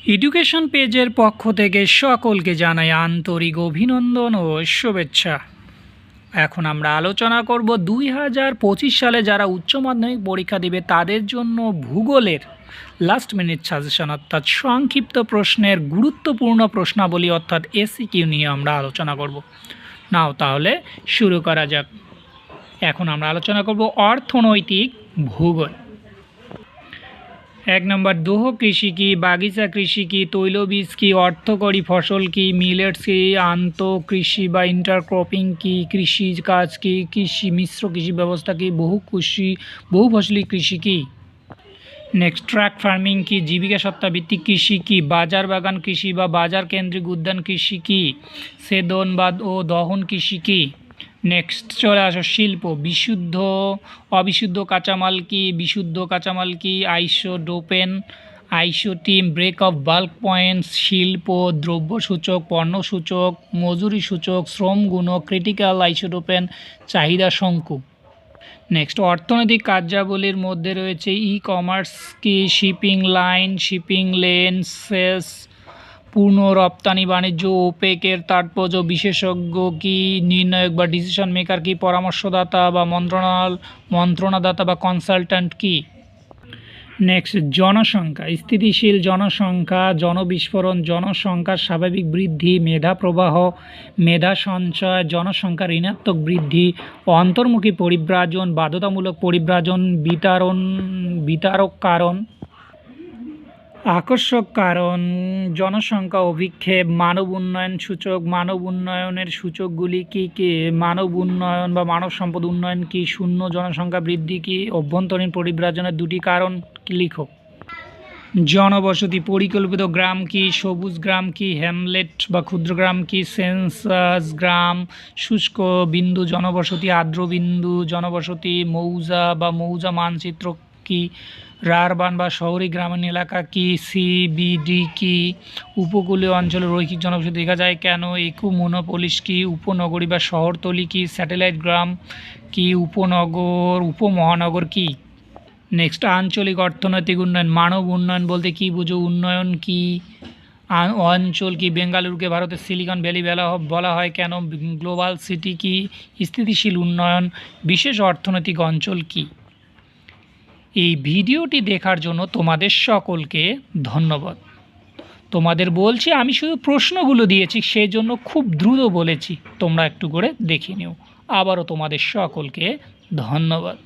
Education পেজের পক্ষ থেকে সকলকে জানাই আন্তরিক অভিনন্দন ও শুভেচ্ছা। এখন আমরা আলোচনা করব 2025 সালে যারা উচ্চ মাধ্যমিক পরীক্ষা দিবে তাদের জন্য ভূগোলের লাস্ট মিনিট সাজেশন অর্থাৎ সংক্ষিপ্ত প্রশ্নের গুরুত্বপূর্ণ প্রশ্নাবলী অর্থাৎ এসিকিউ নিয়ে আমরা আলোচনা করব। নাও তাহলে শুরু করা যাক। এখন আমরা আলোচনা করব অর্থনৈতিক ভূগোল। 1 নম্বর, দোহ কৃষি কি, বাগিচা কৃষি কি, তৈলবীজ কি, অর্থকরী ফসল কি, মিলেটস কি, আন্তঃকৃষি বা ইন্টারক্রপিং কি, কৃষি কাজ কি, কৃষি মিশ্র কৃষি ব্যবস্থা কি, বহুফসলি কৃষি কি। নেক্সট, ট্রাক ফার্মিং কি, জীবিকা সত্তা ভিত্তিক কৃষি কি, বাজার বাগান কৃষি বা বাজার কেন্দ্রিক উদ্যান কৃষি কি, সেদন বা ও দহন কৃষি কি। নেক্সট চলে আসো শিল্প, বিশুদ্ধ অবিশুদ্ধ কাঁচামাল কি, বিশুদ্ধ কাঁচামাল কি, আইসোডোপেন, আইসোটিম, ব্রেক অফ বাল্ক পয়েন্টস, শিল্প, দ্রব্য সূচক, পণ্য সূচক, মজুরি সূচক, শ্রম গুণক, ক্রিটিক্যাল আইসোডোপেন, চাহিদা শঙ্কু। নেক্সট, অর্থনৈতিক কার্যাবলীর মধ্যে রয়েছে ই কমার্স কি, শিপিং লাইন, শিপিং লেন, সেস, পূর্ণ রপ্তানি বাণিজ্য, ওপেকের তাৎপর্য, বিশেষজ্ঞ কি, নির্ণায়ক বা ডিসিশন মেকার কি, পরামর্শদাতা বা মন্ত্রণাদাতা বা কনসালট্যান্ট কি। নেক্সট, জনসংখ্যা, স্থিতিশীল জনসংখ্যা, জনবিস্ফোরণ, জনসংখ্যার স্বাভাবিক বৃদ্ধি, মেধা প্রবাহ, মেধা সঞ্চয়, জনসংখ্যার ঋণাত্মক বৃদ্ধি, অন্তর্মুখী পরিব্রাজন, বাধ্যতামূলক পরিব্রাজন, বিতারক কারণ, আকর্ষক কারণ, জনসংখ্যা অভিক্ষেপ, মানব উন্নয়ন সূচক, মানব উন্নয়নের সূচকগুলি কী কী, মানব উন্নয়ন বা মানব সম্পদ উন্নয়ন কি, শূন্য জনসংখ্যা বৃদ্ধি কি, অভ্যন্তরীণ পরিব্রাজনের দুটি কারণ লিখো। জনবসতি, পরিকল্পিত গ্রাম কি, সবুজ গ্রাম কি, হ্যামলেট বা ক্ষুদ্র গ্রাম কি, সেন্সাস গ্রাম, শুষ্ক বিন্দু জনবসতি, আর্দ্র বিন্দু জনবসতি, মৌজা বা মৌজা মানচিত্র কি, রারবান বা শহরি গ্রামীণ এলাকা কি, সিবিডি কি, উপকূলীয় অঞ্চলে রৈখিক জনবসতি দেখা যায় কেন, ইকোমোনোপলিস কি, উপনগরী বা শহরতলি কি, স্যাটেলাইট গ্রাম কি, উপমহানগর কি। নেক্সট, আঞ্চলিক অর্থনৈতিক উন্নয়ন, মানব উন্নয়ন বলতে কি বুঝো, উন্নয়ন কি, অঞ্চল কি, বেঙ্গালুরুকে ভারতের সিলিকন ভ্যালি বলা হয় কেন, গ্লোবাল সিটি কি, স্থিতিশীল উন্নয়ন, বিশেষ অর্থনৈতিক অঞ্চল কি। এই ভিডিওটি দেখার জন্য তোমাদের সকলকে ধন্যবাদ। তোমাদের বলছি আমি শুধু প্রশ্নগুলো দিয়েছি, সেই জন্য খুব দ্রুত বলেছি, তোমরা একটু করে দেখে নিও। আবারও তোমাদের সকলকে ধন্যবাদ।